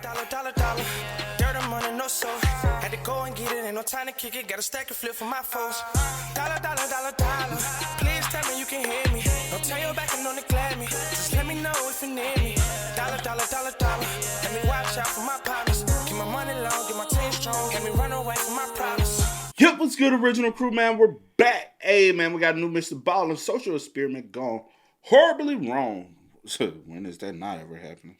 Dollar. Dirt and money, no soul. Had to go and get it, ain't no time to kick it. Got a stack of flip for my foes. Dollar. Please tell me you can hear me. Don't turn your back and don't neglect me. Just let me know if you need me. Dollar. Let me watch out for my partners. Keep my money long, get my team strong. Let me run away from my problems. Yep, what's good, original crew, man? We're back. Hey, man, we got a new Mr. Ball and social experiment gone horribly wrong. When is that not ever happening?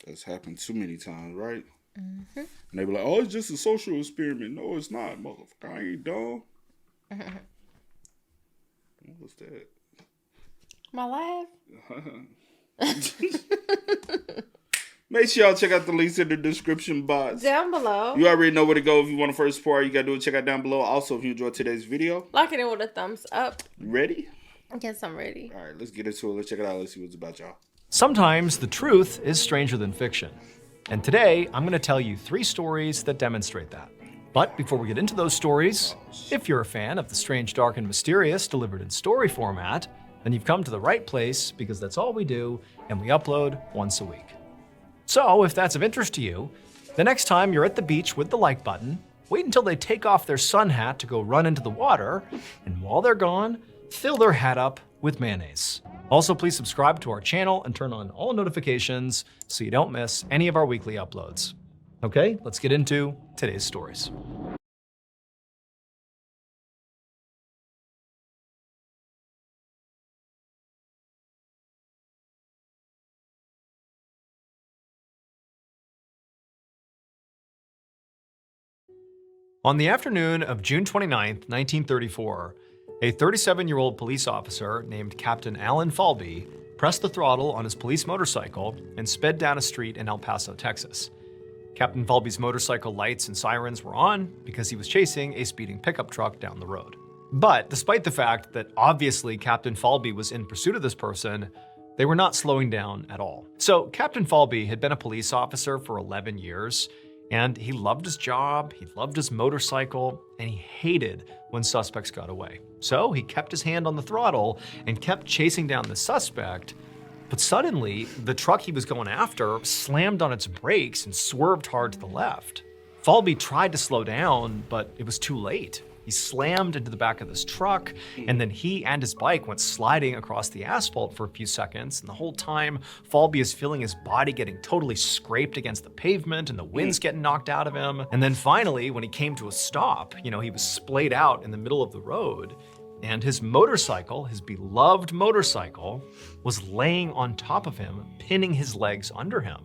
That's happened too many times, right? Mm-hmm. And they be like, oh, it's just a social experiment. No, it's not, motherfucker. I ain't dumb. What was that? My laugh? Make sure y'all check out the links in the description box. Down below. You already know where to go if you want to first support. You got to do it. Check out down below. Also, if you enjoyed today's video, like it with a thumbs up. You ready? Yes, I'm ready. All right, let's get into it. Let's check it out. Let's see what it's about, y'all. Sometimes the truth is stranger than fiction. And today, I'm going to tell you 3 stories that demonstrate that. But before we get into those stories, if you're a fan of the strange, dark, and mysterious delivered in story format, then you've come to the right place because that's all we do, and we upload once a week. So if that's of interest to you, the next time you're at the beach with the like button, wait until they take off their sun hat to go run into the water, and while they're gone, fill their hat up with mayonnaise. Also, please subscribe to our channel and turn on all notifications so you don't miss any of our weekly uploads. Okay, let's get into today's stories. On the afternoon of June 29th, 1934, a 37-year-old police officer named Captain Alan Falby pressed the throttle on his police motorcycle and sped down a street in El Paso, Texas. Captain Falby's motorcycle lights and sirens were on because he was chasing a speeding pickup truck down the road. But despite the fact that obviously Captain Falby was in pursuit of this person, they were not slowing down at all. So Captain Falby had been a police officer for 11 years, and he loved his job, he loved his motorcycle, and he hated when suspects got away. So he kept his hand on the throttle and kept chasing down the suspect, but suddenly the truck he was going after slammed on its brakes and swerved hard to the left. Falby tried to slow down, but it was too late. He slammed into the back of this truck, and then he and his bike went sliding across the asphalt for a few seconds, and the whole time, Falby is feeling his body getting totally scraped against the pavement, and the wind's getting knocked out of him. And then finally, when he came to a stop, he was splayed out in the middle of the road, and his motorcycle, his beloved motorcycle, was laying on top of him, pinning his legs under him.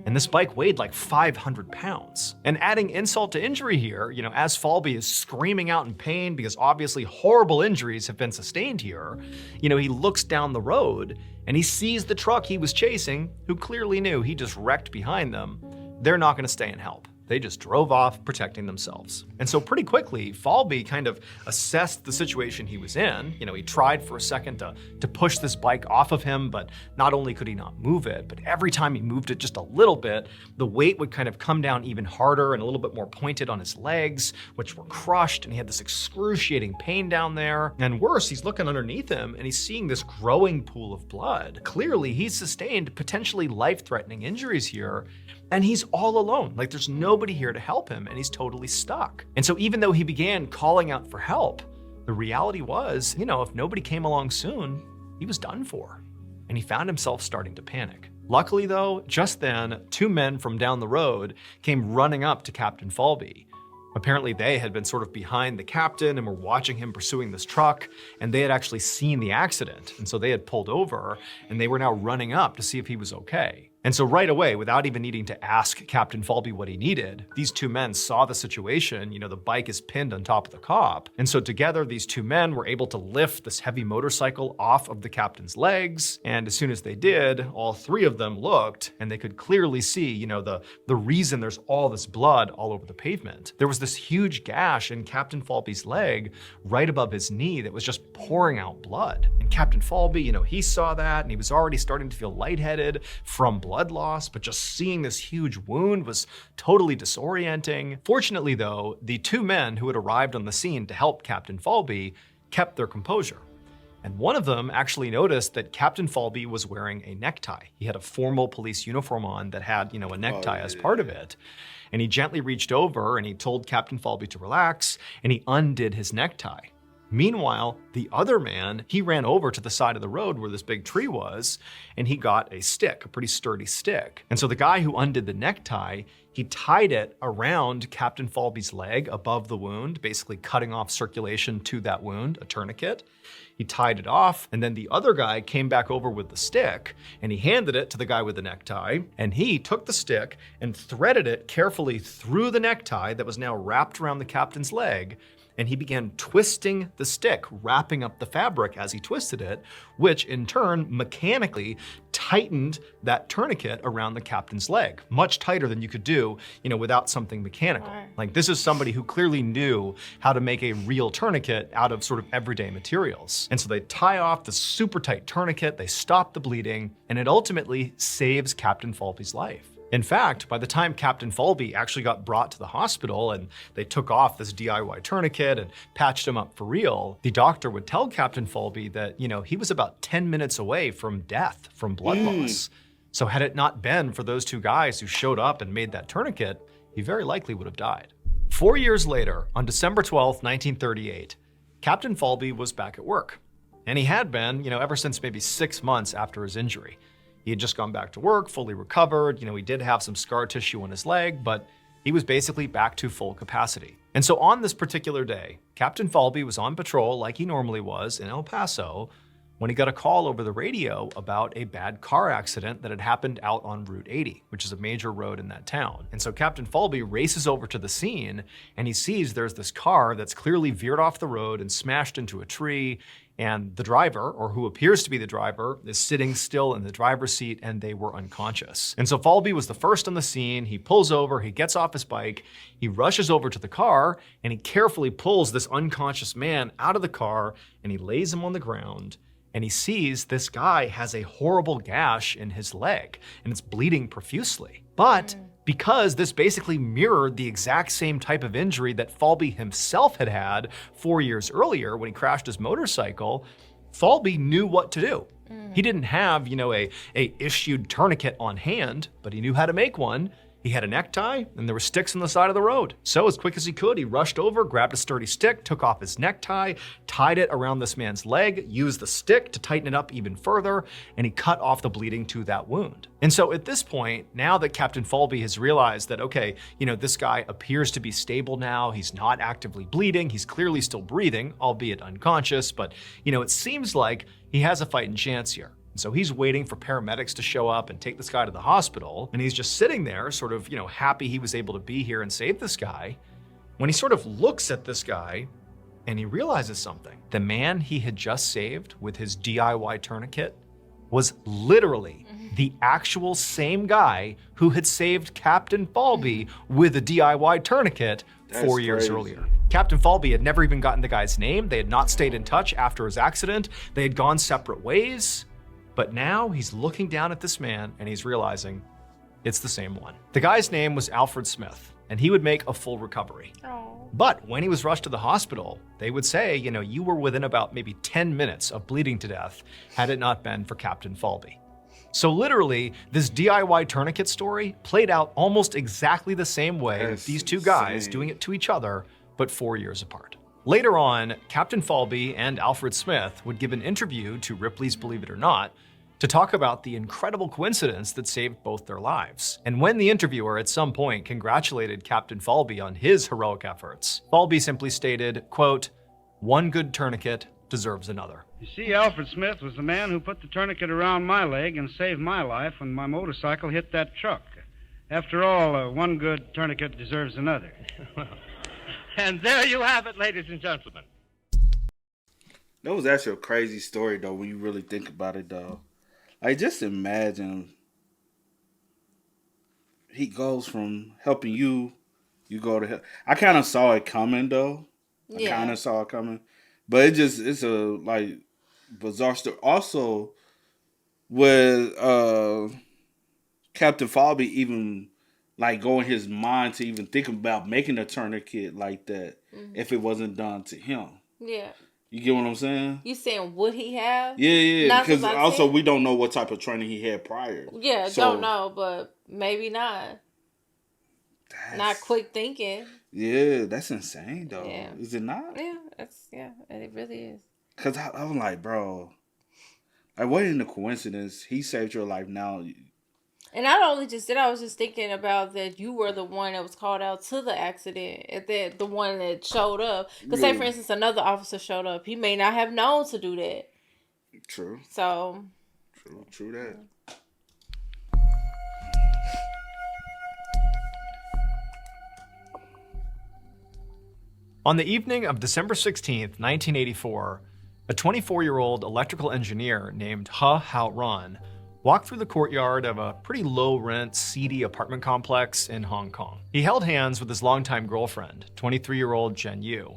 And this bike weighed like 500 pounds. And adding insult to injury here, as Falby is screaming out in pain because obviously horrible injuries have been sustained here, he looks down the road and he sees the truck he was chasing, who clearly knew he just wrecked behind them. They're not gonna stay and help. They just drove off protecting themselves. And so pretty quickly, Falby kind of assessed the situation he was in. He tried for a second to push this bike off of him, but not only could he not move it, but every time he moved it just a little bit, the weight would kind of come down even harder and a little bit more pointed on his legs, which were crushed, and he had this excruciating pain down there. And worse, he's looking underneath him and he's seeing this growing pool of blood. Clearly, he's sustained potentially life-threatening injuries here, and he's all alone. Like, there's nobody here to help him, and he's totally stuck. And so even though he began calling out for help, the reality was, if nobody came along soon, he was done for. And he found himself starting to panic. Luckily though, just then, 2 men from down the road came running up to Captain Falby. Apparently they had been sort of behind the captain and were watching him pursuing this truck, and they had actually seen the accident. And so they had pulled over, and they were now running up to see if he was okay. And so right away, without even needing to ask Captain Falby what he needed, these 2 men saw the situation. The bike is pinned on top of the cop. And so together, these 2 men were able to lift this heavy motorcycle off of the captain's legs. And as soon as they did, all 3 of them looked, and they could clearly see, the reason there's all this blood all over the pavement. There was this huge gash in Captain Falby's leg right above his knee that was just pouring out blood. And Captain Falby, he saw that, and he was already starting to feel lightheaded from blood loss, but just seeing this huge wound was totally disorienting. Fortunately though, the 2 men who had arrived on the scene to help Captain Falby kept their composure. And one of them actually noticed that Captain Falby was wearing a necktie. He had a formal police uniform on that had, a necktie as part of it. And he gently reached over and he told Captain Falby to relax, and he undid his necktie. Meanwhile, the other man, he ran over to the side of the road where this big tree was, and he got a stick, a pretty sturdy stick. And so the guy who undid the necktie, he tied it around Captain Falby's leg above the wound, basically cutting off circulation to that wound, a tourniquet. He tied it off, and then the other guy came back over with the stick, and he handed it to the guy with the necktie, and he took the stick and threaded it carefully through the necktie that was now wrapped around the captain's leg, and he began twisting the stick, wrapping up the fabric as he twisted it, which in turn mechanically tightened that tourniquet around the captain's leg, much tighter than you could do, without something mechanical. Like, this is somebody who clearly knew how to make a real tourniquet out of sort of everyday materials. And so they tie off the super tight tourniquet, they stop the bleeding, and it ultimately saves Captain Falby's life. In fact, by the time Captain Falby actually got brought to the hospital and they took off this DIY tourniquet and patched him up for real, the doctor would tell Captain Falby that, he was about 10 minutes away from death from blood loss. So had it not been for those two guys who showed up and made that tourniquet, he very likely would have died. 4 years later, on December 12th, 1938, Captain Falby was back at work. And he had been, ever since maybe 6 months after his injury. He had just gone back to work, fully recovered. He did have some scar tissue on his leg, but he was basically back to full capacity. And so on this particular day, Captain Falby was on patrol like he normally was in El Paso when he got a call over the radio about a bad car accident that had happened out on Route 80, which is a major road in that town. And so Captain Falby races over to the scene and he sees there's this car that's clearly veered off the road and smashed into a tree. And the driver, or who appears to be the driver, is sitting still in the driver's seat and they were unconscious. And so Falby was the first on the scene. He pulls over, he gets off his bike, he rushes over to the car, and he carefully pulls this unconscious man out of the car and he lays him on the ground. And he sees this guy has a horrible gash in his leg and it's bleeding profusely. But because this basically mirrored the exact same type of injury that Falby himself had had 4 years earlier when he crashed his motorcycle, Falby knew what to do. He didn't have, a issued tourniquet on hand, but he knew how to make one. He had a necktie and there were sticks on the side of the road. So as quick as he could, he rushed over, grabbed a sturdy stick, took off his necktie, tied it around this man's leg, used the stick to tighten it up even further, and he cut off the bleeding to that wound. And so at this point, now that Captain Falby has realized that, okay, this guy appears to be stable now, he's not actively bleeding, he's clearly still breathing, albeit unconscious, but it seems like he has a fighting chance here. So he's waiting for paramedics to show up and take this guy to the hospital. And he's just sitting there sort of, happy he was able to be here and save this guy. When he sort of looks at this guy and he realizes something. The man he had just saved with his DIY tourniquet was literally the actual same guy who had saved Captain Falby with a DIY tourniquet 4 years earlier. Captain Falby had never even gotten the guy's name. They had not stayed in touch after his accident. They had gone separate ways. But now he's looking down at this man and he's realizing it's the same one. The guy's name was Alfred Smith, and he would make a full recovery. But when he was rushed to the hospital, they would say, you were within about maybe 10 minutes of bleeding to death had it not been for Captain Falby. So literally, this DIY tourniquet story played out almost exactly the same way with these two guys doing it to each other, but 4 years apart. Later on, Captain Falby and Alfred Smith would give an interview to Ripley's Believe It or Not to talk about the incredible coincidence that saved both their lives. And when the interviewer at some point congratulated Captain Falby on his heroic efforts, Falby simply stated, quote, "One good tourniquet deserves another." You see, Alfred Smith was the man who put the tourniquet around my leg and saved my life when my motorcycle hit that truck. After all, one good tourniquet deserves another. And there you have it, ladies and gentlemen. That was actually a crazy story, though, when you really think about it, though. Like, just imagine he goes from helping you go to help. I kind of saw it coming, though. I kind of saw it coming. But it's a, bizarre story. Also, with Captain Falby even, go in his mind to even think about making a tourniquet like that if it wasn't done to him. Yeah. You get what I'm saying? You saying would he have? Yeah. Not Because since I've also seen- we don't know what type of training he had prior. Yeah, So, don't know, but maybe not. Not quick thinking. Yeah, that's insane though. Yeah. Is it not? Yeah, it really is. Because I'm like, bro, like, what in the coincidence? He saved your life now. And not only just that, I was just thinking about that you were the one that was called out to the accident, and that the one that showed up. Because say, for instance, another officer showed up, he may not have known to do that. True. So. True that. On the evening of December 16th, 1984, a 24-year-old electrical engineer named Ha Hao Ran walked through the courtyard of a pretty low-rent, seedy apartment complex in Hong Kong. He held hands with his longtime girlfriend, 23-year-old Jen Yu.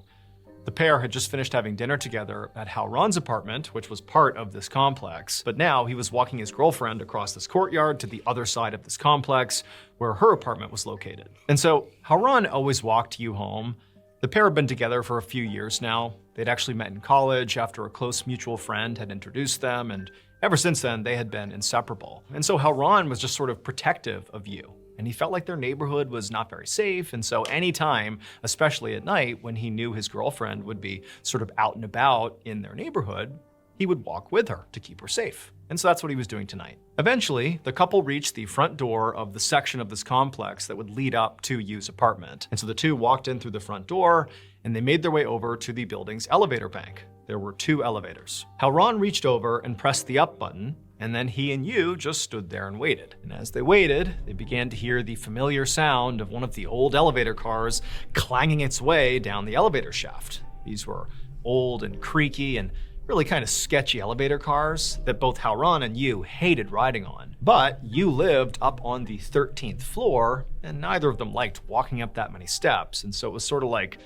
The pair had just finished having dinner together at Hao Ran's apartment, which was part of this complex, but now he was walking his girlfriend across this courtyard to the other side of this complex, where her apartment was located. And so Hao Ran always walked Yu home. The pair had been together for a few years now. They'd actually met in college after a close mutual friend had introduced them, and ever since then, they had been inseparable. And so Hao Ran was just sort of protective of Yu. And he felt like their neighborhood was not very safe, and so anytime, especially at night, when he knew his girlfriend would be sort of out and about in their neighborhood, he would walk with her to keep her safe. And so that's what he was doing tonight. Eventually, the couple reached the front door of the section of this complex that would lead up to Yu's apartment. And so the two walked in through the front door, and they made their way over to the building's elevator bank. There were 2 elevators. Hao Ran reached over and pressed the up button, and then he and Yu just stood there and waited. And as they waited, they began to hear the familiar sound of one of the old elevator cars clanging its way down the elevator shaft. These were old and creaky and really kind of sketchy elevator cars that both Hao Ran and Yu hated riding on. But Yu lived up on the 13th floor, and neither of them liked walking up that many steps, and so it was sort of like,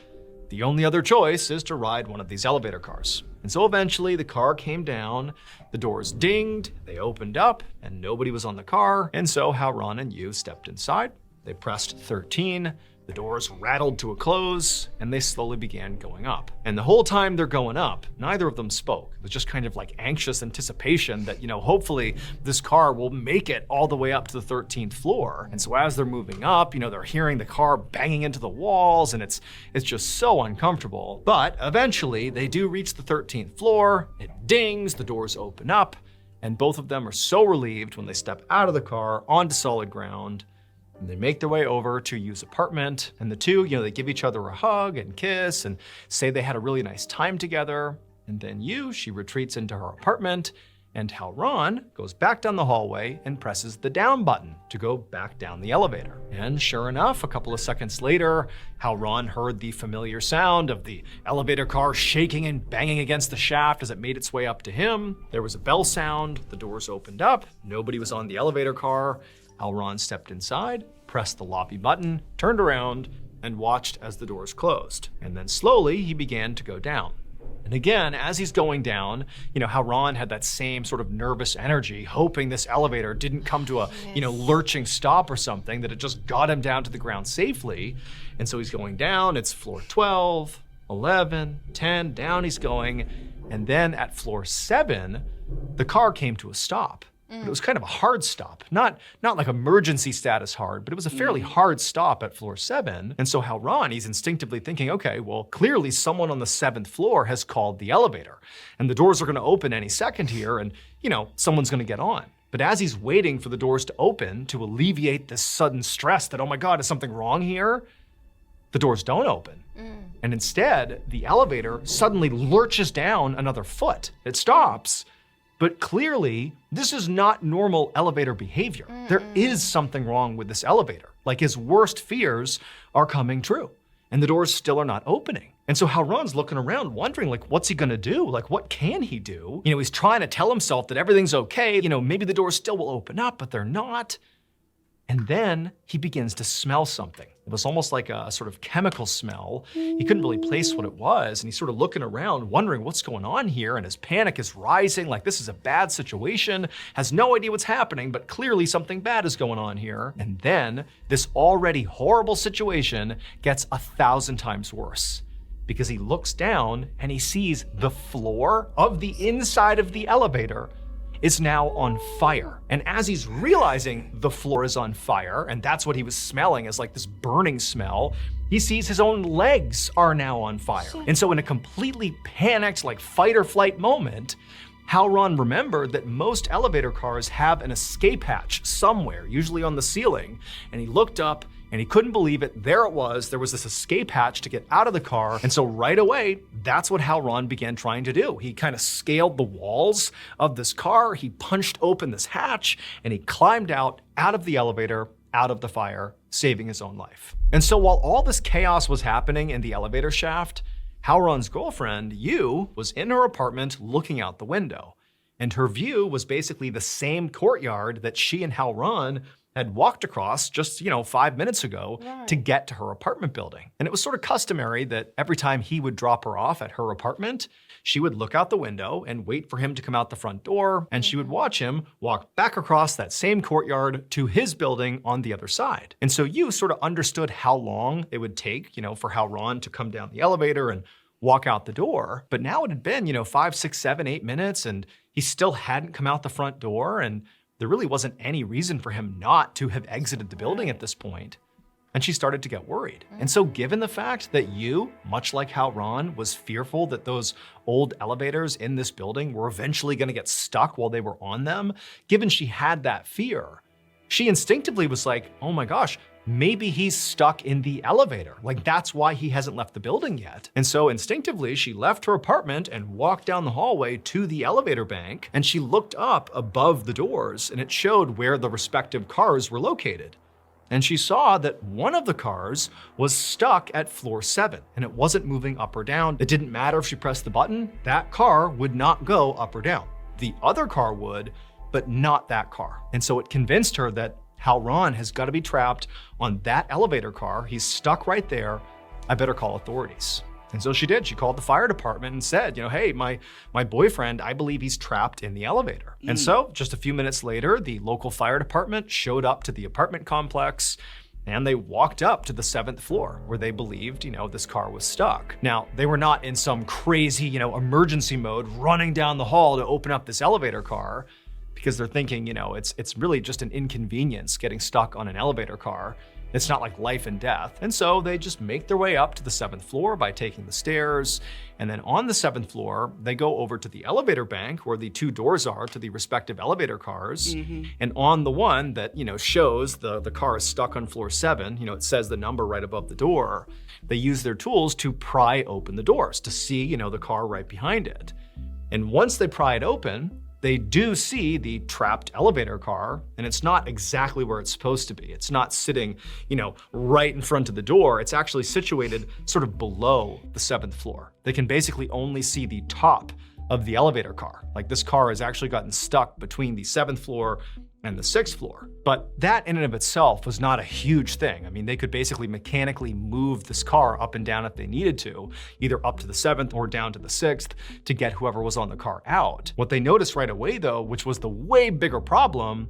the only other choice is to ride one of these elevator cars. And so eventually the car came down, the doors dinged, they opened up, and nobody was on the car. And so Hao Ran and Yu stepped inside. They pressed 13, the doors rattled to a close, and they slowly began going up. And the whole time they're going up, neither of them spoke. It was just kind of like anxious anticipation that, hopefully this car will make it all the way up to the 13th floor. And so as they're moving up, they're hearing the car banging into the walls, and it's just so uncomfortable. But eventually they do reach the 13th floor, it dings, the doors open up, and both of them are so relieved when they step out of the car onto solid ground. And they make their way over to Yu's apartment, and the two, they give each other a hug and kiss and say they had a really nice time together. And then Yu, she retreats into her apartment, and Hao Ran goes back down the hallway and presses the down button to go back down the elevator. And sure enough, a couple of seconds later, Hao Ran heard the familiar sound of the elevator car shaking and banging against the shaft as it made its way up to him. There was a bell sound, the doors opened up, nobody was on the elevator car. Hao Ran stepped inside, pressed the lobby button, turned around, and watched as the doors closed. And then slowly he began to go down. And again, as he's going down, Hao Ran had that same sort of nervous energy, hoping this elevator didn't come to a, lurching stop or something, that it just got him down to the ground safely. And so he's going down, it's floor 12, 11, 10, down he's going. And then at floor 7, the car came to a stop. But it was kind of a hard stop, not like emergency status hard, but it was a fairly hard stop at floor 7. And so Hao Ran, he's instinctively thinking, okay, well, clearly someone on the 7th floor has called the elevator, and the doors are going to open any second here, and someone's going to get on. But as he's waiting for the doors to open to alleviate this sudden stress that, oh my God, is something wrong here? The doors don't open. And instead, the elevator suddenly lurches down another foot. It stops. But clearly, this is not normal elevator behavior. There is something wrong with this elevator. Like his worst fears are coming true, and the doors still are not opening. And so Hao Ran's looking around wondering, what's he gonna do? What can he do? He's trying to tell himself that everything's okay. Maybe the doors still will open up, but they're not. And then he begins to smell something. It was almost like a sort of chemical smell. He couldn't really place what it was, and he's sort of looking around, wondering what's going on here, and his panic is rising, like this is a bad situation, has no idea what's happening, but clearly something bad is going on here. And then this already horrible situation gets 1,000 times worse. because he looks down and he sees the floor of the inside of the elevator is now on fire. And as he's realizing the floor is on fire, and that's what he was smelling, as like this burning smell, he sees his own legs are now on fire. And so in a completely panicked, like fight or flight moment, Howron remembered that most elevator cars have an escape hatch somewhere, usually on the ceiling. And he looked up and he couldn't believe it. There it was. There was this escape hatch to get out of the car. And so right away, that's what Howron began trying to do. He kind of scaled the walls of this car. He punched open this hatch and he climbed out of the elevator, out of the fire, saving his own life. And so while all this chaos was happening in the elevator shaft, Howron's girlfriend, Yu, was in her apartment looking out the window. And her view was basically the same courtyard that she and Howron had walked across just, 5 minutes ago to get to her apartment building. And it was sort of customary that every time he would drop her off at her apartment, she would look out the window and wait for him to come out the front door, and she would watch him walk back across that same courtyard to his building on the other side. And so you sort of understood how long it would take, for Howron to come down the elevator and walk out the door. But now it had been, 5, 6, 7, 8 minutes, and he still hadn't come out the front door, and there really wasn't any reason for him not to have exited the building at this point. And she started to get worried. And so given the fact that Yu, much like Howron, was fearful that those old elevators in this building were eventually gonna get stuck while they were on them, given she had that fear, she instinctively was like, oh my gosh, maybe he's stuck in the elevator. Like that's why he hasn't left the building yet. And so instinctively, she left her apartment and walked down the hallway to the elevator bank, and she looked up above the doors and it showed where the respective cars were located. And she saw that one of the cars was stuck at floor 7 and it wasn't moving up or down. It didn't matter if she pressed the button, that car would not go up or down. The other car would, but not that car. And so it convinced her that Howron has got to be trapped on that elevator car. He's stuck right there. I better call authorities. And so she did. She called the fire department and said, hey, my boyfriend, I believe he's trapped in the elevator. And so just a few minutes later, the local fire department showed up to the apartment complex and they walked up to the 7th floor where they believed, this car was stuck. Now, they were not in some crazy, emergency mode running down the hall to open up this elevator car, because they're thinking, it's really just an inconvenience getting stuck on an elevator car. It's not like life and death. And so they just make their way up to the 7th floor by taking the stairs. And then on the 7th floor, they go over to the elevator bank where the 2 doors are to the respective elevator cars. And on the one that, shows the car is stuck on floor 7, it says the number right above the door. They use their tools to pry open the doors to see, the car right behind it. And once they pry it open, they do see the trapped elevator car, and it's not exactly where it's supposed to be. It's not sitting, right in front of the door. It's actually situated sort of below the 7th floor. They can basically only see the top of the elevator car. Like this car has actually gotten stuck between the 7th floor and the 6th floor. But that in and of itself was not a huge thing. I mean, they could basically mechanically move this car up and down if they needed to, either up to the 7th or down to the 6th to get whoever was on the car out. What they noticed right away though, which was the way bigger problem,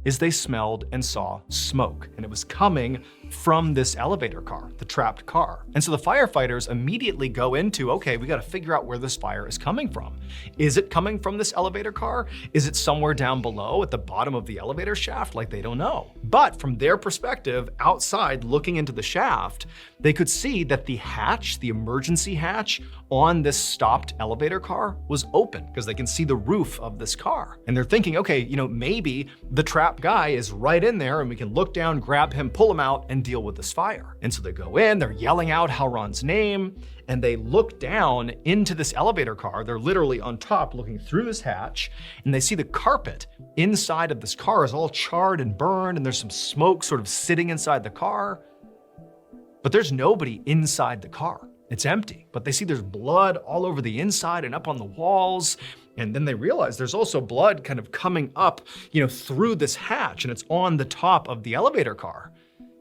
is they smelled and saw smoke, and it was coming from this elevator car, the trapped car. And so the firefighters immediately go into, okay, we got to figure out where this fire is coming from. Is it coming from this elevator car? Is it somewhere down below at the bottom of the elevator shaft? Like, they don't know. But from their perspective, outside looking into the shaft, they could see that the hatch, the emergency hatch on this stopped elevator car was open because they can see the roof of this car. And they're thinking, okay, maybe the trapped guy is right in there and we can look down, grab him, pull him out, and deal with this fire. And so they go in, they're yelling out Howron's name, and they look down into this elevator car. They're literally on top looking through this hatch, and they see the carpet inside of this car is all charred and burned, and there's some smoke sort of sitting inside the car. But there's nobody inside the car. It's empty, but they see there's blood all over the inside and up on the walls. And then they realize there's also blood kind of coming up, through this hatch, and it's on the top of the elevator car.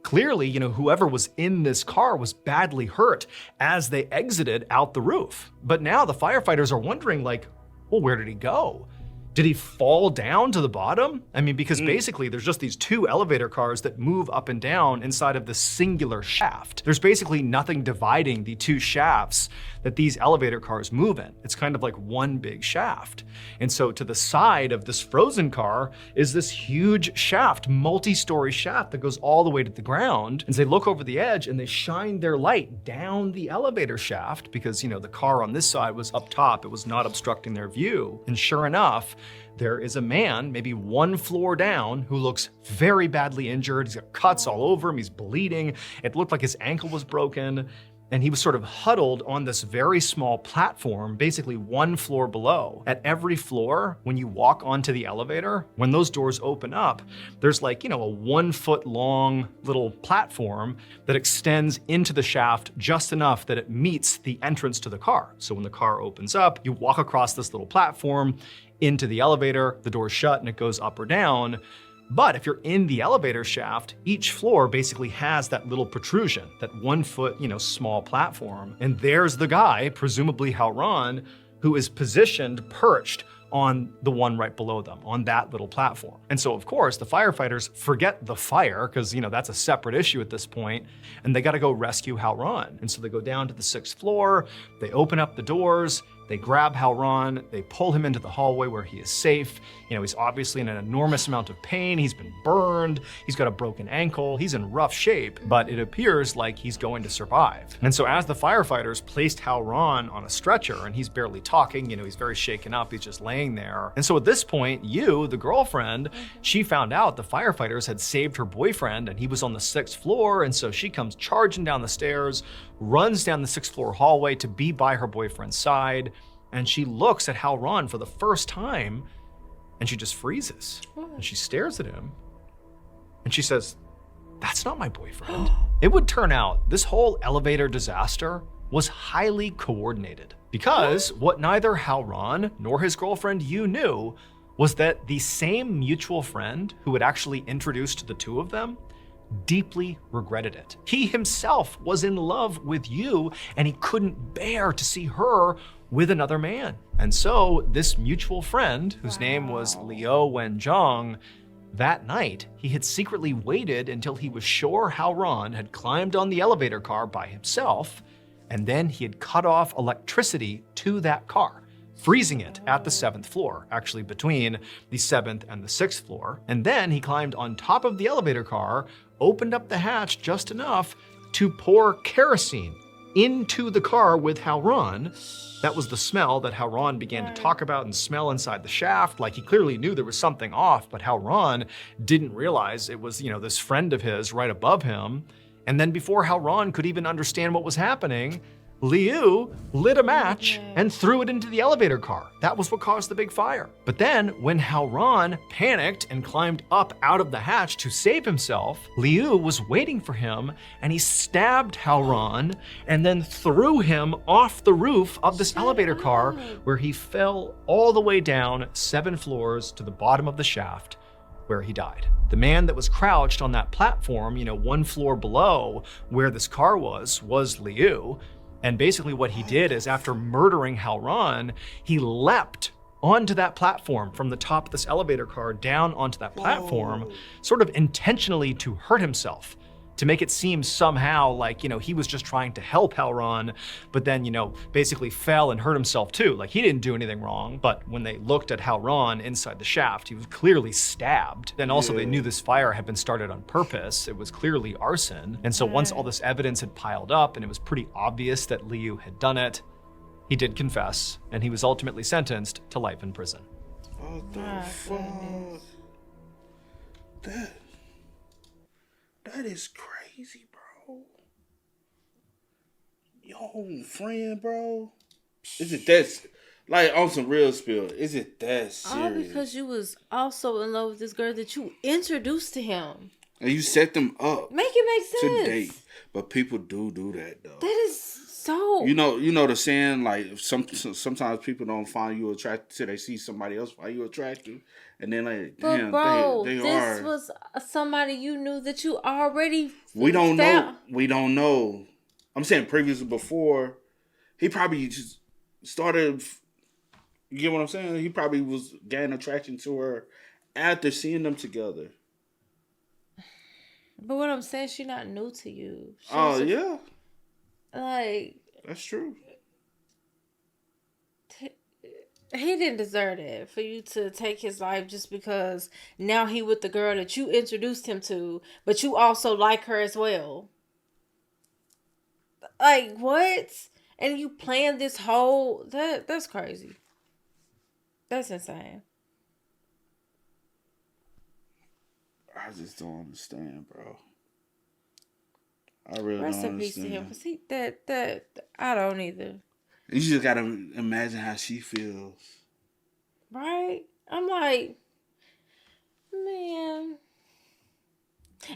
Clearly, whoever was in this car was badly hurt as they exited out the roof. But now the firefighters are wondering, like, well, where did he go? Did he fall down to the bottom? I mean, because basically there's just these two elevator cars that move up and down inside of this singular shaft. There's basically nothing dividing the two shafts that these elevator cars move in. It's kind of like one big shaft. And so to the side of this frozen car is this huge shaft, multi-story shaft that goes all the way to the ground. And they look over the edge and they shine their light down the elevator shaft because, you know, the car on this side was up top. It was not obstructing their view. And sure enough, there is a man, maybe one floor down, who looks very badly injured. He's got cuts all over him. He's bleeding. It looked like his ankle was broken. And he was sort of huddled on this very small platform, basically one floor below. At every floor, when you walk onto the elevator, when those doors open up, there's like, you know, a 1 foot long little platform that extends into the shaft just enough that it meets the entrance to the car. So when the car opens up, you walk across this little platform into the elevator, the door's shut and it goes up or down. But if you're in the elevator shaft, each floor basically has that little protrusion, that 1 foot, you know, small platform. And there's the guy, presumably Howron, who is positioned, perched on the one right below them, on that little platform. And so of course, the firefighters forget the fire, because, you know, that's a separate issue at this point, and they gotta go rescue Howron. And so they go down to the 6th floor, they open up the doors, they grab Howron, they pull him into the hallway where he is safe. You know, he's obviously in an enormous amount of pain, he's been burned, he's got a broken ankle, he's in rough shape, but it appears like he's going to survive. And so as the firefighters placed Howron on a stretcher, and he's barely talking, you know, he's very shaken up, he's just laying there. And so at this point, you, the girlfriend, she found out the firefighters had saved her boyfriend and he was on the 6th floor, and so she comes charging down the stairs, runs down the 6th floor hallway to be by her boyfriend's side, and she looks at Howron for the first time, and she just freezes. And she stares at him, and she says, "That's not my boyfriend." It would turn out this whole elevator disaster was highly coordinated, because what neither Howron nor his girlfriend Yu knew was that the same mutual friend who had actually introduced the two of them deeply regretted it. He himself was in love with Yu, and he couldn't bear to see her with another man. And so this mutual friend, whose name was Liu Wenjong, that night, he had secretly waited until he was sure Howron had climbed on the elevator car by himself, and then he had cut off electricity to that car, freezing it at the 7th floor, actually between the 7th and the 6th floor. And then he climbed on top of the elevator car, opened up the hatch just enough to pour kerosene into the car with Howron. That was the smell that Howron began to talk about and smell inside the shaft. Like, he clearly knew there was something off, but Howron didn't realize it was, you know, this friend of his right above him. And then before Howron could even understand what was happening, Liu lit a match and threw it into the elevator car. That was what caused the big fire. But then when Howron panicked and climbed up out of the hatch to save himself, Liu was waiting for him, and he stabbed Howron and then threw him off the roof of this elevator car, where he fell all the way down 7 floors to the bottom of the shaft, where he died. The man that was crouched on that platform, you know, 1 floor below where this car was Liu. And basically what he did is, after murdering Howron, he leapt onto that platform from the top of this elevator car down onto that platform, sort of intentionally to hurt himself, to make it seem somehow like, you know, he was just trying to help Howron, but then, you know, basically fell and hurt himself too. Like, he didn't do anything wrong, but when they looked at Howron inside the shaft, he was clearly stabbed. Then also they knew this fire had been started on purpose. It was clearly arson. And so once all this evidence had piled up and it was pretty obvious that Liu had done it, he did confess, and he was ultimately sentenced to life in prison. What the fuck? That is crazy, bro. Yo, friend, bro. Is it that, like, on some real spill, is it that serious? All because you was also in love with this girl that you introduced to him. And you set them up. Make it make sense. To date. But people do that, though. That is so... You know the saying, like, sometimes people don't find you attractive till they see somebody else find you attractive. And then, like, damn, bro, they this are. was somebody you knew that you already... We don't know. We don't know. I'm saying previously, before, he probably just started, You get what I'm saying? He probably was gaining attraction to her after seeing them together. But what I'm saying, she's not new to you. Yeah. Like, That's true. he didn't deserve it for you to take his life just because now he with the girl that you introduced him to, but you also like her as well. Like, what? And you planned this whole... That's crazy. That's insane. I just don't understand, bro. I really Rest don't in peace to him, understand. because that I don't either. You just gotta imagine how she feels. Right? I'm like, man.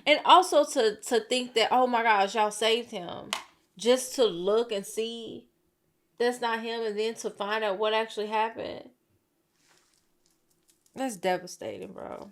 And also to think that, oh my gosh, y'all saved him. Just to look and see that's not him, and then to find out what actually happened. That's devastating, bro.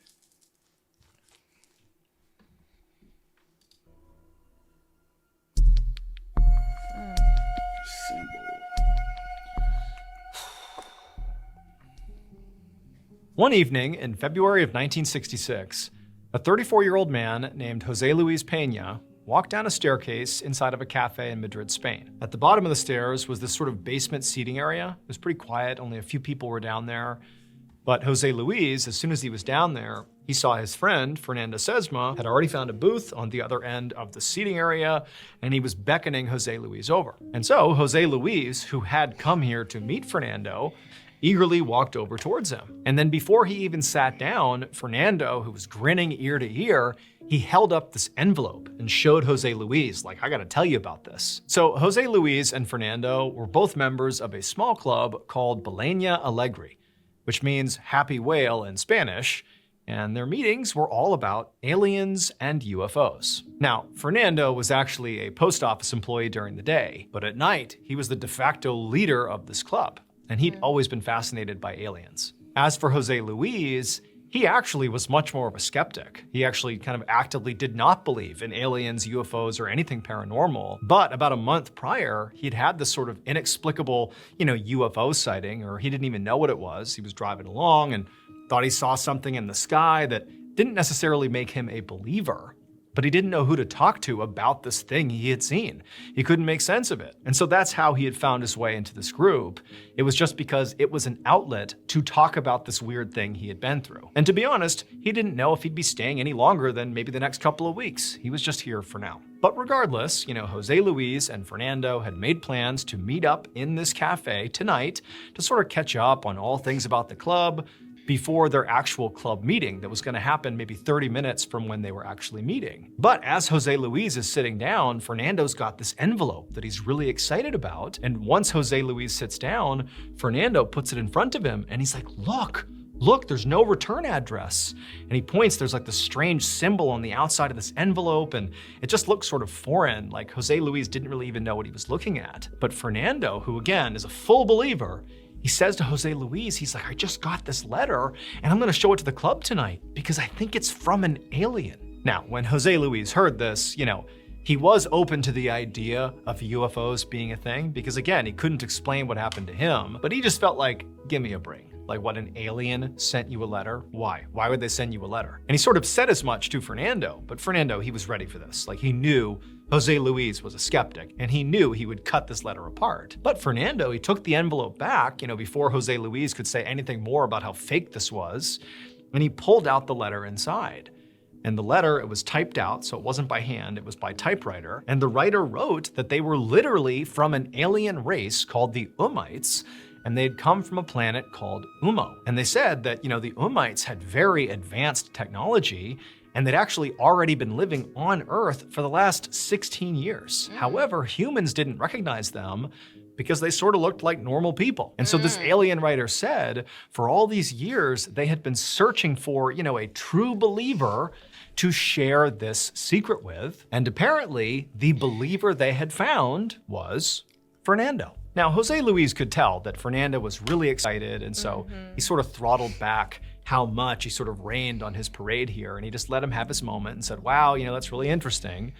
One evening in February of 1966, a 34-year-old man named Jose Luis Peña walked down a staircase inside of a cafe in Madrid, Spain. At the bottom of the stairs was this sort of basement seating area. It was pretty quiet, only a few people were down there. But Jose Luis, as soon as he was down there, he saw his friend, Fernando Sesma, had already found a booth on the other end of the seating area, and he was beckoning Jose Luis over. And so Jose Luis, who had come here to meet Fernando, eagerly walked over towards him. And then before he even sat down, Fernando, who was grinning ear to ear, he held up this envelope and showed Jose Luis, like, I gotta tell you about this. So Jose Luis and Fernando were both members of a small club called Baleña Alegre, which means happy whale in Spanish, and their meetings were all about aliens and UFOs. Now, Fernando was actually a post office employee during the day, but at night, he was the de facto leader of this club, and he'd always been fascinated by aliens. As for Jose Luis, he actually was much more of a skeptic. He actually kind of actively did not believe in aliens, UFOs, or anything paranormal. But about a month prior, he'd had this sort of inexplicable, UFO sighting, or he didn't even know what it was. He was driving along and thought he saw something in the sky that didn't necessarily make him a believer. But he didn't know who to talk to about this thing he had seen. He couldn't make sense of it. And so that's how he had found his way into this group. It was just because it was an outlet to talk about this weird thing he had been through. And to be honest, he didn't know if he'd be staying any longer than maybe the next couple of weeks. He was just here for now. But regardless, Jose Luis and Fernando had made plans to meet up in this cafe tonight to sort of catch up on all things about the club, before their actual club meeting that was going to happen maybe 30 minutes from when they were actually meeting. But as Jose Luis is sitting down, Fernando's got this envelope that he's really excited about. And once Jose Luis sits down, Fernando puts it in front of him and he's like, look, there's no return address. And he points, there's like this strange symbol on the outside of this envelope, and it just looks sort of foreign, like Jose Luis didn't really even know what he was looking at. But Fernando, who again is a full believer, he says to Jose Luis, he's like, I just got this letter and I'm gonna show it to the club tonight because I think it's from an alien. Now, when Jose Luis heard this, he was open to the idea of UFOs being a thing because again, he couldn't explain what happened to him, but he just felt like, give me a break. Like, what, an alien sent you a letter? Why? Why would they send you a letter? And he sort of said as much to Fernando, but Fernando, he was ready for this. Like, he knew Jose Luis was a skeptic, and he knew he would cut this letter apart. But Fernando, he took the envelope back, before Jose Luis could say anything more about how fake this was, and he pulled out the letter inside. And the letter, it was typed out, so it wasn't by hand, it was by typewriter, and the writer wrote that they were literally from an alien race called the Umites, and they'd come from a planet called Umo. And they said that, the Umites had very advanced technology, and they'd actually already been living on Earth for the last 16 years. However, humans didn't recognize them because they sort of looked like normal people. And so this alien writer said, for all these years, they had been searching for, a true believer to share this secret with. And apparently, the believer they had found was Fernando. Now, Jose Luis could tell that Fernando was really excited, and so he sort of throttled back how much he sort of rained on his parade here, and he just let him have his moment and said, wow, that's really interesting.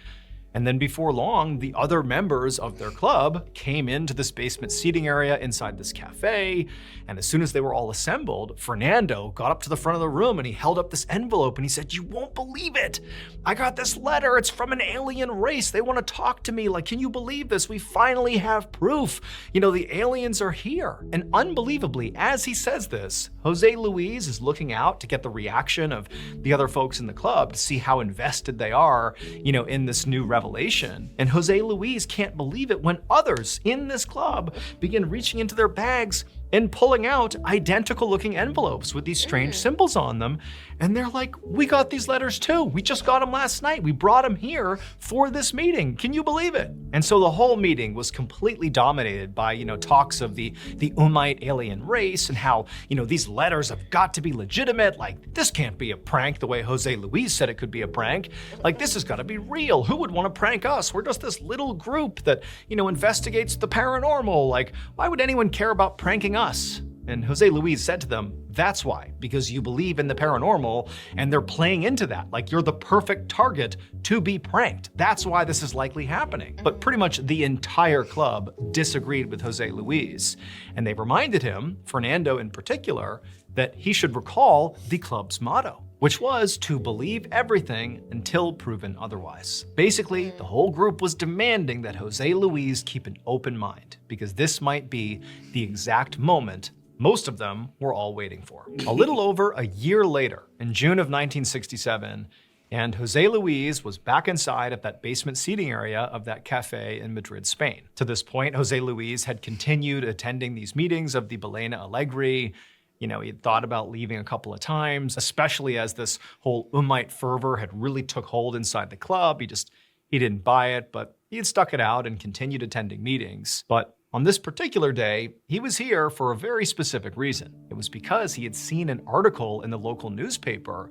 And then before long, the other members of their club came into this basement seating area inside this cafe. And as soon as they were all assembled, Fernando got up to the front of the room and he held up this envelope and he said, "You won't believe it. I got this letter. It's from an alien race. They want to talk to me. Like, can you believe this? We finally have proof. You know, the aliens are here." And unbelievably, as he says this, Jose Luis is looking out to get the reaction of the other folks in the club to see how invested they are, in this new revelation. And Jose Luis can't believe it when others in this club begin reaching into their bags and pulling out identical looking envelopes with these strange symbols on them. And they're like, "We got these letters too. We just got them last night. We brought them here for this meeting. Can you believe it?" And so the whole meeting was completely dominated by, talks of the Umite alien race and how, these letters have got to be legitimate. Like, this can't be a prank the way Jose Luis said it could be a prank. Like, this has got to be real. Who would want to prank us? We're just this little group that, investigates the paranormal. Like, why would anyone care about pranking us? And Jose Luis said to them, "That's why, because you believe in the paranormal and they're playing into that. Like, you're the perfect target to be pranked. That's why this is likely happening." But pretty much the entire club disagreed with Jose Luis. And they reminded him, Fernando in particular, that he should recall the club's motto, which was to believe everything until proven otherwise. Basically, the whole group was demanding that Jose Luis keep an open mind, because this might be the exact moment most of them were all waiting for. A little over a year later, in June of 1967, and Jose Luis was back inside of that basement seating area of that cafe in Madrid, Spain. To this point, Jose Luis had continued attending these meetings of the Balena Alegre. He had thought about leaving a couple of times, especially as this whole Umite fervor had really took hold inside the club. He didn't buy it, but he had stuck it out and continued attending meetings. But on this particular day, he was here for a very specific reason. It was because he had seen an article in the local newspaper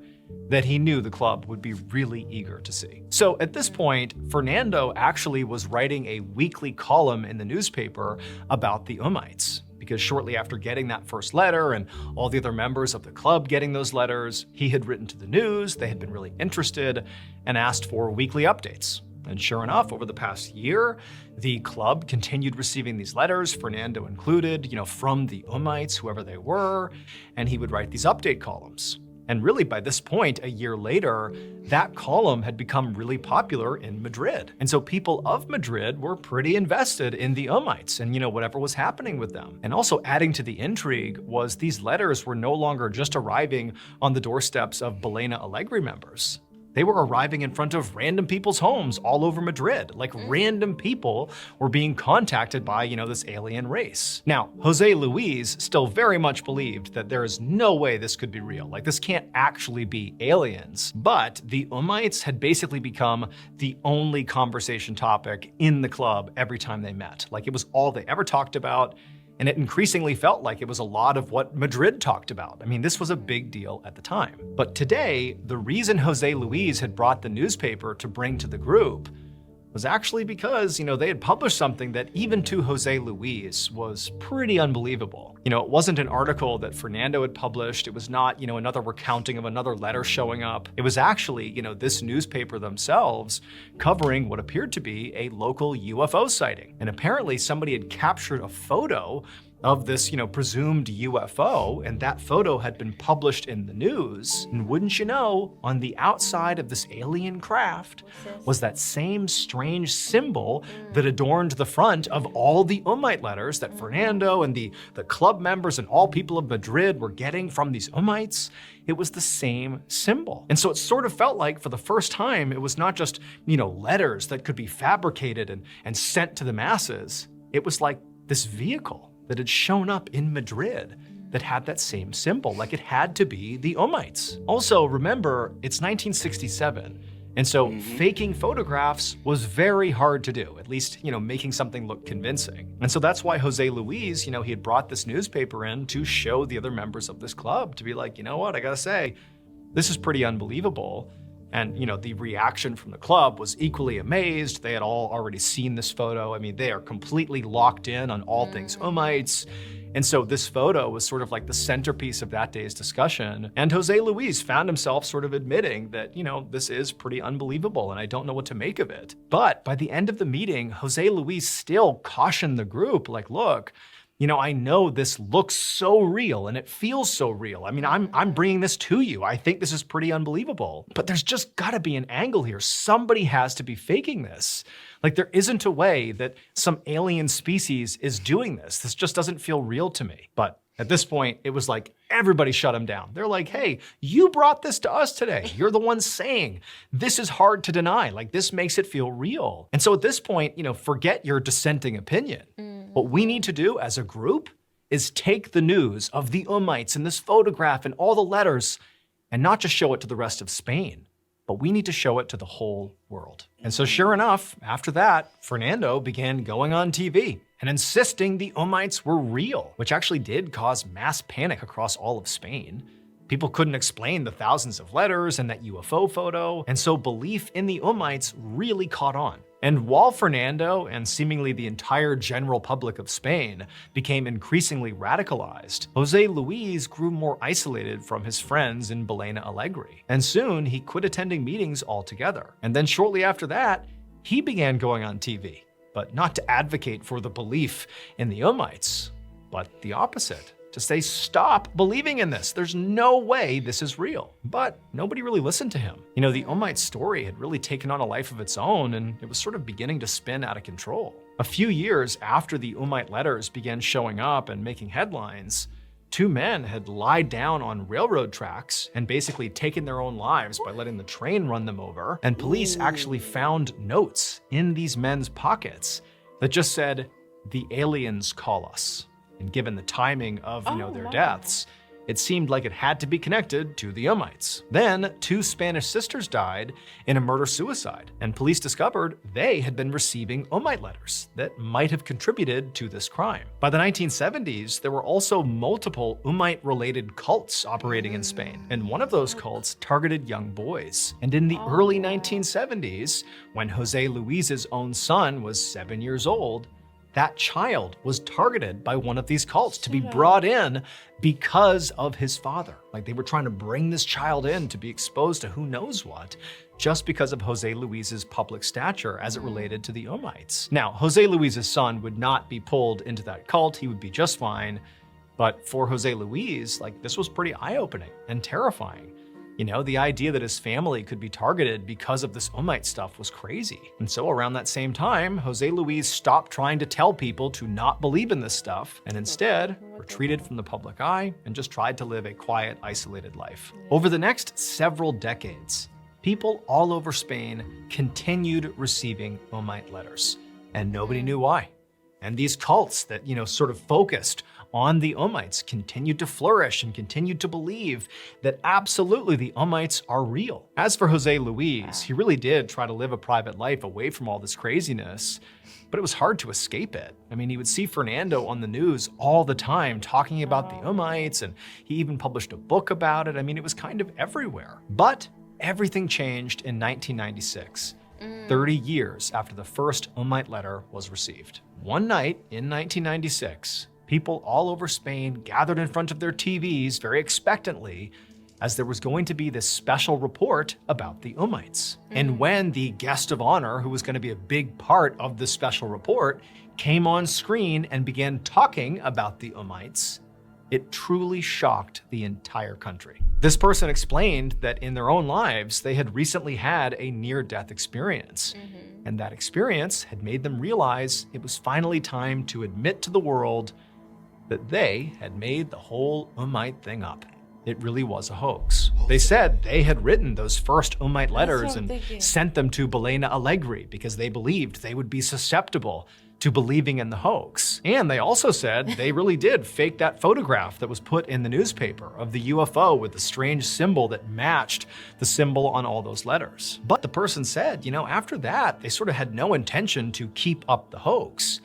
that he knew the club would be really eager to see. So at this point, Fernando actually was writing a weekly column in the newspaper about the Umites, because shortly after getting that first letter and all the other members of the club getting those letters, he had written to the news, they had been really interested, and asked for weekly updates. And sure enough, over the past year, the club continued receiving these letters, Fernando included, from the Umites, whoever they were, and he would write these update columns. And really by this point, a year later, that column had become really popular in Madrid. And so people of Madrid were pretty invested in the Umites and, whatever was happening with them. And also adding to the intrigue was these letters were no longer just arriving on the doorsteps of Balena Alegre members. They were arriving in front of random people's homes all over Madrid. Like, random people were being contacted by, this alien race. Now, Jose Luis still very much believed that there is no way this could be real. Like, this can't actually be aliens. But the Umites had basically become the only conversation topic in the club every time they met. Like, it was all they ever talked about. And it increasingly felt like it was a lot of what Madrid talked about. I mean, this was a big deal at the time. But today, the reason Jose Luis had brought the newspaper to bring to the group was actually because, they had published something that even to Jose Luis was pretty unbelievable. It wasn't an article that Fernando had published. It was not, another recounting of another letter showing up. It was actually, this newspaper themselves covering what appeared to be a local UFO sighting. And apparently somebody had captured a photo of this, presumed UFO, and that photo had been published in the news. And wouldn't you know, on the outside of this alien craft was that same strange symbol that adorned the front of all the Umite letters that Fernando and the club members and all people of Madrid were getting from these Umites. It was the same symbol. And so it sort of felt like, for the first time, it was not just, letters that could be fabricated and sent to the masses. It was like this vehicle that had shown up in Madrid that had that same symbol. Like, it had to be the Umites. Also, remember, it's 1967. And so faking photographs was very hard to do, at least, making something look convincing. And so that's why Jose Luis, he had brought this newspaper in to show the other members of this club, to be like, what, I gotta say, this is pretty unbelievable. And, the reaction from the club was equally amazed. They had all already seen this photo. I mean, they are completely locked in on all things Umites. And so this photo was sort of like the centerpiece of that day's discussion. And Jose Luis found himself sort of admitting that, this is pretty unbelievable and I don't know what to make of it. But by the end of the meeting, Jose Luis still cautioned the group, like, look, I know this looks so real and it feels so real. I mean, I'm bringing this to you. I think this is pretty unbelievable. But there's just gotta be an angle here. Somebody has to be faking this. Like, there isn't a way that some alien species is doing this. This just doesn't feel real to me. But at this point, it was like everybody shut him down. They're like, hey, you brought this to us today. You're the one saying this is hard to deny. Like, this makes it feel real. And so at this point, forget your dissenting opinion. What we need to do as a group is take the news of the Umites and this photograph and all the letters and not just show it to the rest of Spain, but we need to show it to the whole world. And so sure enough, after that, Fernando began going on TV and insisting the Umites were real, which actually did cause mass panic across all of Spain. People couldn't explain the thousands of letters and that UFO photo, and so belief in the Umites really caught on. And while Fernando and seemingly the entire general public of Spain became increasingly radicalized, Jose Luis grew more isolated from his friends in Belena Alegre. And soon he quit attending meetings altogether. And then shortly after that, he began going on TV, but not to advocate for the belief in the Umites, but the opposite. To say, stop believing in this. There's no way this is real. But nobody really listened to him. The Umite story had really taken on a life of its own, and it was sort of beginning to spin out of control. A few years after the Umite letters began showing up and making headlines, two men had lied down on railroad tracks and basically taken their own lives by letting the train run them over. And police actually found notes in these men's pockets that just said, "The aliens call us." And given the timing of, their deaths, it seemed like it had to be connected to the Umites. Then, two Spanish sisters died in a murder-suicide, and police discovered they had been receiving Umite letters that might have contributed to this crime. By the 1970s, there were also multiple Umite-related cults operating in Spain, and one of those cults targeted young boys. And in the early 1970s, when Jose Luis's own son was 7 years old, that child was targeted by one of these cults to be brought in because of his father. Like, they were trying to bring this child in to be exposed to who knows what, just because of Jose Luis's public stature as it related to the Umites. Now, Jose Luis's son would not be pulled into that cult. He would be just fine. But for Jose Luis, this was pretty eye-opening and terrifying. The idea that his family could be targeted because of this Umite stuff was crazy. And so around that same time, Jose Luis stopped trying to tell people to not believe in this stuff and instead retreated from the public eye and just tried to live a quiet, isolated life. Over the next several decades, people all over Spain continued receiving Umite letters, and nobody knew why. And these cults that, sort of focused on the Umites continued to flourish and continued to believe that absolutely the Umites are real. As for Jose Luis, he really did try to live a private life away from all this craziness, but it was hard to escape it. I mean, he would see Fernando on the news all the time talking about the Umites, and he even published a book about it. I mean, it was kind of everywhere. But everything changed in 1996. 30 years after the first Umite letter was received. One night in 1996, people all over Spain gathered in front of their TVs very expectantly as there was going to be this special report about the Umites. And when the guest of honor, who was going to be a big part of the special report, came on screen and began talking about the Umites, it truly shocked the entire country. This person explained that in their own lives, they had recently had a near-death experience. And that experience had made them realize it was finally time to admit to the world that they had made the whole Umite thing up. It really was a hoax. They said they had written those first Umite letters and sent them to Belena Alegre because they believed they would be susceptible to believing in the hoax. And they also said they really did fake that photograph that was put in the newspaper of the UFO with the strange symbol that matched the symbol on all those letters. But the person said, after that, they sort of had no intention to keep up the hoax.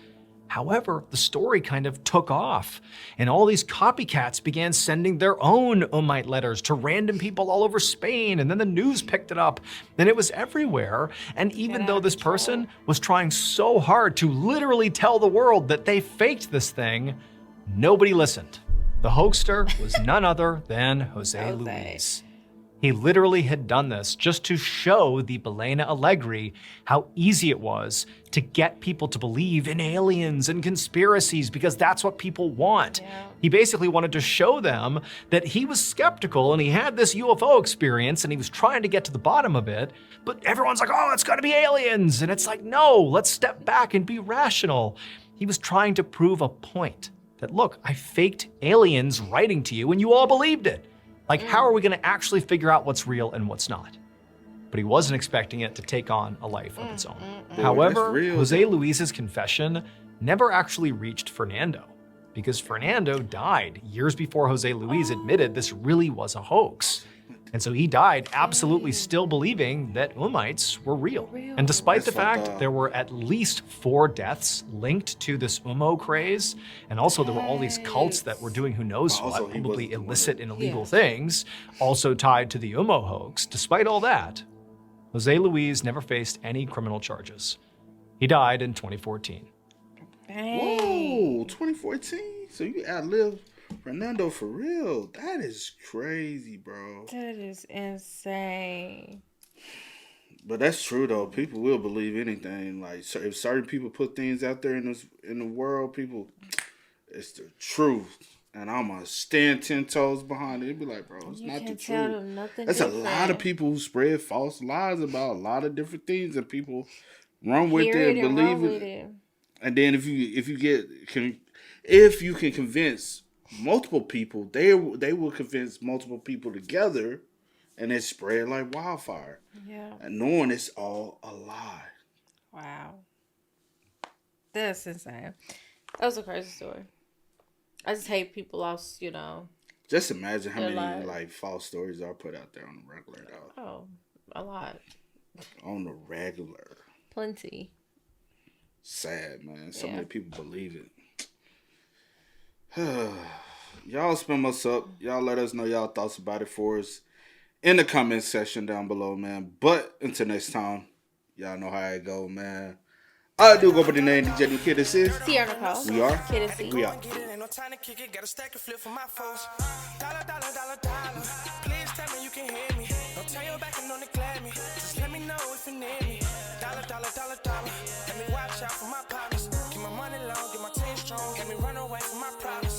However, the story kind of took off, and all these copycats began sending their own Umite letters to random people all over Spain, and then the news picked it up, and it was everywhere. And even though this person was trying so hard to literally tell the world that they faked this thing, nobody listened. The hoaxer was none other than Jose Luis. He literally had done this just to show the Balena Allegri how easy it was to get people to believe in aliens and conspiracies, because that's what people want. Yeah. He basically wanted to show them that he was skeptical and he had this UFO experience and he was trying to get to the bottom of it, but everyone's like, oh, it's gotta be aliens. And it's like, no, let's step back and be rational. He was trying to prove a point that, look, I faked aliens writing to you and you all believed it. Like, how are we gonna actually figure out what's real and what's not? But he wasn't expecting it to take on a life of its own. However, Jose Luis's confession never actually reached Fernando, because Fernando died years before Jose Luis admitted this really was a hoax. And so he died absolutely still believing that Umites were real. And despite the fact there were at least 4 deaths linked to this Umo craze, and also there were all these cults that were doing who knows what, probably illicit and illegal things, also tied to the Umo hoax, despite all that, Jose Luis never faced any criminal charges. He died in 2014. Whoa, 2014? So you outlived Fernando for real. That is crazy, bro. That is insane. But that's true though. People will believe anything. Like, if certain people put things out there in the world, people, it's the truth. And I'm gonna stand 10 toes behind it. It'd be like, bro, it's not the truth. There's a lot of people who spread false lies about a lot of different things, and people run with it and believe it. And then if you can convince multiple people, they will convince multiple people together, and it spread like wildfire. Yeah. And knowing it's all a lie. Wow. That's insane. That was a crazy story. I just hate people lost, Just imagine how many lives. false stories are put out there on the regular, though. Oh, a lot. On the regular. Plenty. Sad, man. So many people believe it. Y'all spam us up. Y'all let us know y'all thoughts about it for us in the comment section down below, man. But until next time, y'all know how it go, man. I do go by the name DJ Kid. This is Cee Nicole. We are. Kid and C. We are. Ain't no time to kick it, got a stack of flip for my foes. Dollar, dollar, dollar, dollar. Please tell me you can hear me. Don't turn your back and don't neglect me. Just let me know if you need me. Dollar, dollar, dollar, dollar. Let me watch out for my problems. Keep my money long, get my team strong. Let me run away from my problems.